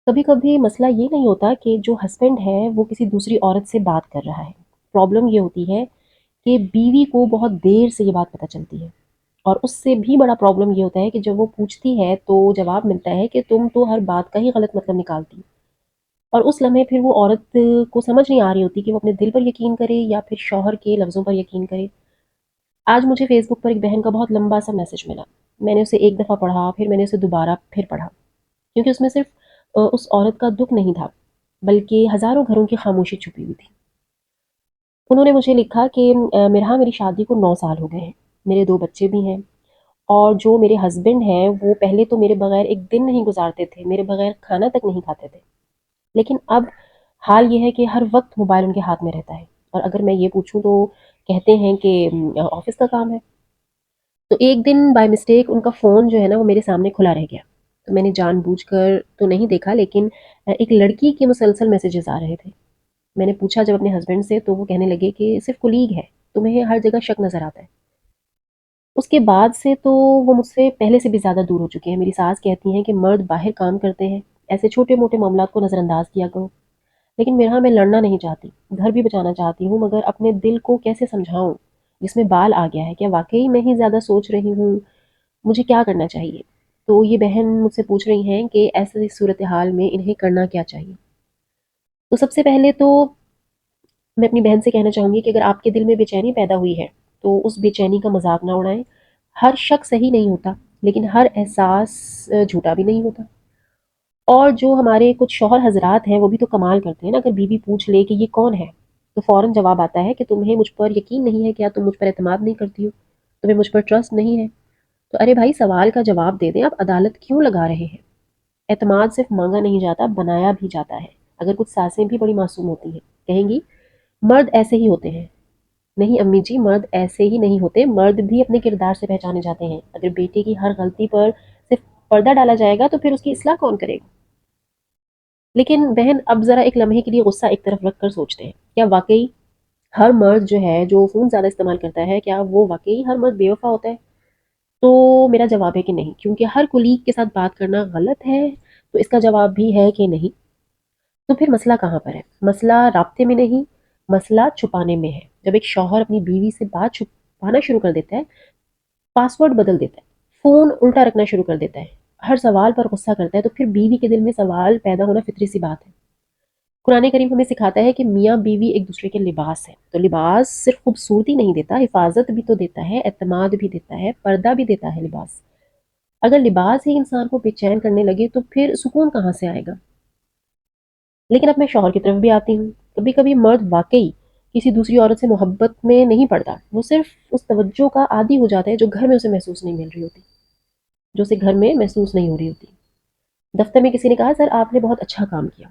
कभी कभी मसला ये नहीं होता कि जो हस्बैंड है वो किसी दूसरी औरत से बात कर रहा है। प्रॉब्लम ये होती है कि बीवी को बहुत देर से ये बात पता चलती है। और उससे भी बड़ा प्रॉब्लम ये होता है कि जब वो पूछती है तो जवाब मिलता है कि तुम तो हर बात का ही गलत मतलब निकालती। और उस लम्हे फिर वो औरत को समझ नहीं आ रही होती कि वो अपने दिल पर यकीन करे या फिर शौहर के लफ्ज़ों पर यकीन करे। आज मुझे फेसबुक पर एक बहन का बहुत लंबा सा मैसेज मिला। मैंने उसे एक दफ़ा पढ़ा, फिर मैंने उसे दोबारा फिर पढ़ा, क्योंकि उसमें सिर्फ उस औरत का दुख नहीं था, बल्कि हज़ारों घरों की खामोशी छुपी हुई थी। उन्होंने मुझे लिखा कि मिरहा, मेरी शादी को 9 साल हो गए हैं, मेरे 2 बच्चे भी हैं, और जो मेरे हस्बैंड हैं वो पहले तो मेरे बगैर एक दिन नहीं गुजारते थे, मेरे बगैर खाना तक नहीं खाते थे। लेकिन अब हाल ये है कि हर वक्त मोबाइल उनके हाथ में रहता है, और अगर मैं ये पूछूं तो कहते हैं कि ऑफिस का काम है। तो एक दिन बाय मिस्टेक उनका फ़ोन जो है ना वो मेरे सामने खुला रह गया। तो मैंने जानबूझकर तो नहीं देखा, लेकिन एक लड़की के मुसलसल मैसेजेस आ रहे थे। मैंने पूछा जब अपने हस्बैंड से, तो वो कहने लगे कि सिर्फ कुलीग है, तुम्हें हर जगह शक नज़र आता है। उसके बाद से तो वो मुझसे पहले से भी ज़्यादा दूर हो चुके हैं। मेरी सास कहती हैं कि मर्द बाहर काम करते हैं, ऐसे छोटे मोटे मामला को नज़रअंदाज किया करो। लेकिन मेरा मैं लड़ना नहीं चाहती, घर भी बचाना चाहती हूँ, मगर अपने दिल को कैसे समझाऊं जिसमें बाल आ गया है? क्या वाकई मैं ही ज़्यादा सोच रही हूँ? मुझे क्या करना चाहिए? तो ये बहन मुझसे पूछ रही हैं कि ऐसी सूरत हाल में इन्हें करना क्या चाहिए। तो सबसे पहले तो मैं अपनी बहन से कहना चाहूँगी कि अगर आपके दिल में बेचैनी पैदा हुई है, तो उस बेचैनी का मजाक ना उड़ाएं। हर शक सही नहीं होता, लेकिन हर एहसास झूठा भी नहीं होता। और जो हमारे कुछ शौहर हजरात हैं वो भी तो कमाल करते हैं ना। अगर बीवी पूछ ले कि ये कौन है, तो फौरन जवाब आता है कि तुम्हें मुझ पर यकीन नहीं है क्या? तुम मुझ पर एतमाद नहीं करती हो? तुम्हें मुझ पर ट्रस्ट नहीं है? तो अरे भाई, सवाल का जवाब दे दें, आप अदालत क्यों लगा रहे हैं? एतमाद सिर्फ मांगा नहीं जाता, बनाया भी जाता है। अगर कुछ सासें भी बड़ी मासूम होती हैं, कहेंगी मर्द ऐसे ही होते हैं। नहीं अम्मी जी, मर्द ऐसे ही नहीं होते, मर्द भी अपने किरदार से पहचाने जाते हैं। अगर बेटे की हर गलती पर सिर्फ पर्दा डाला जाएगा तो फिर उसकी इस्लाह कौन करेगा? लेकिन बहन, अब ज़रा एक लम्हे के लिए गुस्सा एक तरफ रख कर सोचते हैं, क्या वाकई हर मर्द जो है जो फ़ोन ज़्यादा इस्तेमाल करता है, क्या वो वाकई हर मर्द बेवफा होता है? तो मेरा जवाब है कि नहीं, क्योंकि हर कुलीग के साथ बात करना गलत है। तो इसका जवाब भी है कि नहीं। तो फिर मसला कहाँ पर है? मसला राब्ते में नहीं, मसला छुपाने में है। जब एक शौहर अपनी बीवी से बात छुपाना शुरू कर देता है, पासवर्ड बदल देता है, फ़ोन उल्टा रखना शुरू कर देता है, हर सवाल पर गुस्सा करता है, तो फिर बीवी के दिल में सवाल पैदा होना फितरी सी बात है। कुरान करीम हमें सिखाता है कि मियाँ बीवी एक दूसरे के लिबास है। तो लिबास सिर्फ खूबसूरती नहीं देता, हिफाजत भी तो देता है, एतमाद भी देता है, पर्दा भी देता है लिबास। अगर लिबास ही इंसान को बेचैन करने लगे तो फिर सुकून कहाँ से आएगा? लेकिन अब मैं शौहर की तरफ भी आती हूँ। कभी कभी मर्द वाकई किसी दूसरी औरत से मोहब्बत में नहीं पड़ता, वो सिर्फ उस तवज्जो का आदी हो जाता है जो घर में उसे महसूस नहीं मिल रही होती, जो उसे घर में महसूस नहीं हो रही होती। दफ्तर में किसी ने कहा, सर आपने बहुत अच्छा काम किया।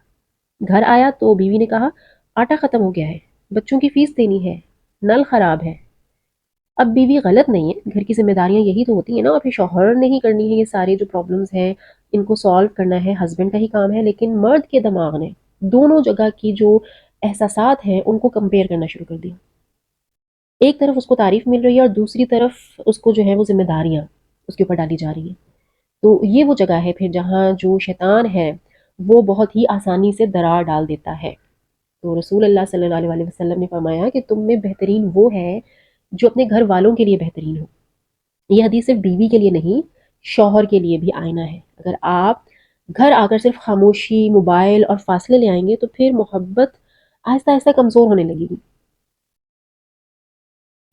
घर आया तो बीवी ने कहा, आटा खत्म हो गया है, बच्चों की फीस देनी है, नल खराब है। अब बीवी गलत नहीं है, घर की जिम्मेदारियां यही तो होती है ना, और फिर शौहर ने ही करनी है। ये सारे जो प्रॉब्लम्स हैं इनको सॉल्व करना है हस्बैंड का ही काम है। लेकिन मर्द के दिमाग ने दोनों जगह की जो एहसासात हैं उनको कंपेयर करना शुरू कर दिया। एक तरफ उसको तारीफ मिल रही है और दूसरी तरफ उसको जो है वो जिम्मेदारियां उसके ऊपर डाली जा रही हैं। तो ये वो जगह है फिर जहाँ जो शैतान है वो बहुत ही आसानी से दरार डाल देता है। तो रसूल अल्लाह सल्लल्लाहु अलैहि वसल्लम ने फरमाया कि तुम में बेहतरीन वो है जो अपने घर वालों के लिए बेहतरीन हो। ये हदीस सिर्फ बीवी के लिए नहीं, शौहर के लिए भी आईना है। अगर आप घर आकर सिर्फ खामोशी, मोबाइल और फासले ले आएंगे तो फिर मोहब्बत आहिस्ता आहिस्ता कमज़ोर होने लगेगी।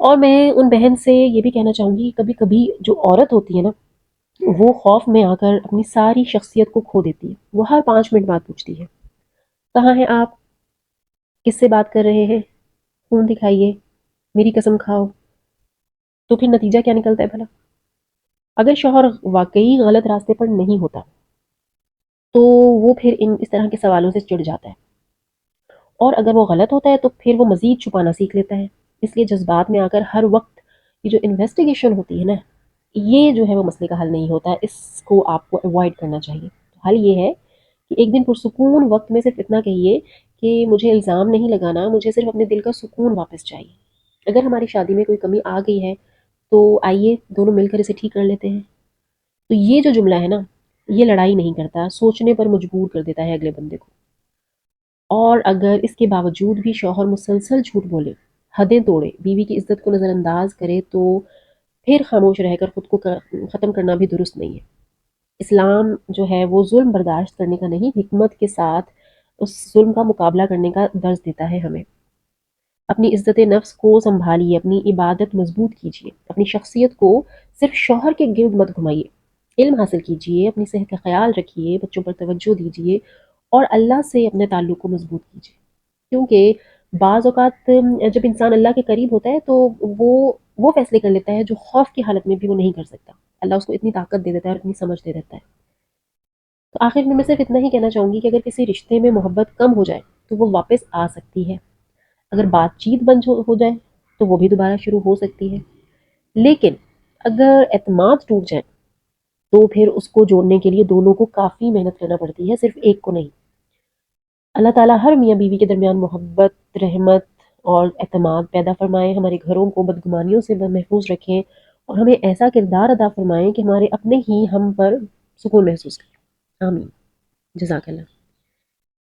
और मैं उन बहन से ये भी कहना चाहूँगी कि कभी कभी जो औरत होती है ना, वो खौफ में आकर अपनी सारी शख्सियत को खो देती है। वो हर 5 मिनट बाद पूछती है, कहाँ हैं आप? किससे बात कर रहे हैं? फ़ोन दिखाइए, मेरी कसम खाओ। तो फिर नतीजा क्या निकलता है भला? अगर शौहर वाकई गलत रास्ते पर नहीं होता, तो वो फिर इन इस तरह के सवालों से चिढ़ जाता है। और अगर वो गलत होता है तो फिर वो मज़ीद छुपाना सीख लेता है। इसलिए जज़्बात में आकर हर वक़्त ये जो इन्वेस्टिगेशन होती है ना, ये जो है वो मसले का हल नहीं होता है। इसको आपको अवॉइड करना चाहिए। तो हल ये है कि एक दिन पुरसुकून वक़्त में सिर्फ़ इतना कहिए कि मुझे इल्ज़ाम नहीं लगाना, मुझे सिर्फ़ अपने दिल का सुकून वापस चाहिए। अगर हमारी शादी में कोई कमी आ गई है, तो आइए दोनों मिलकर इसे ठीक कर लेते हैं। तो ये जो जुमला है ना, یہ لڑائی نہیں کرتا، سوچنے پر مجبور کر دیتا ہے اگلے بندے کو۔ اور اگر اس کے باوجود بھی شوہر مسلسل جھوٹ بولے، حدیں توڑے، بیوی کی عزت کو نظر انداز کرے، تو پھر خاموش رہ کر خود کو ختم کرنا بھی درست نہیں ہے۔ اسلام جو ہے وہ ظلم برداشت کرنے کا نہیں، حکمت کے ساتھ اس ظلم کا مقابلہ کرنے کا درس دیتا ہے ہمیں۔ اپنی عزت نفس کو سنبھالیے، اپنی عبادت مضبوط کیجیے، اپنی شخصیت کو صرف شوہر کے گرد مت گھمائیے، علم حاصل کیجیے، اپنی صحت کا خیال رکھیے، بچوں پر توجہ دیجیے، اور اللہ سے اپنے تعلق کو مضبوط کیجیے۔ کیونکہ بعض اوقات جب انسان اللہ کے قریب ہوتا ہے تو وہ فیصلے کر لیتا ہے جو خوف کی حالت میں بھی وہ نہیں کر سکتا۔ اللہ اس کو اتنی طاقت دے دیتا ہے اور اتنی سمجھ دے دیتا ہے۔ تو آخر میں صرف اتنا ہی کہنا چاہوں گی کہ اگر کسی رشتے میں محبت کم ہو جائے تو وہ واپس آ سکتی ہے، اگر بات چیت بند ہو جائے تو وہ بھی دوبارہ شروع ہو سکتی ہے، لیکن اگر اعتماد ٹوٹ جائے تو پھر اس کو جوڑنے کے لیے دونوں کو کافی محنت کرنا پڑتی ہے، صرف ایک کو نہیں۔ اللہ تعالیٰ ہر میاں بیوی کے درمیان محبت، رحمت اور اعتماد پیدا فرمائے، ہمارے گھروں کو بدگمانیوں سے محفوظ رکھیں، اور ہمیں ایسا کردار ادا فرمائیں کہ ہمارے اپنے ہی ہم پر سکون محسوس کریں۔ آمین۔ جزاک اللہ۔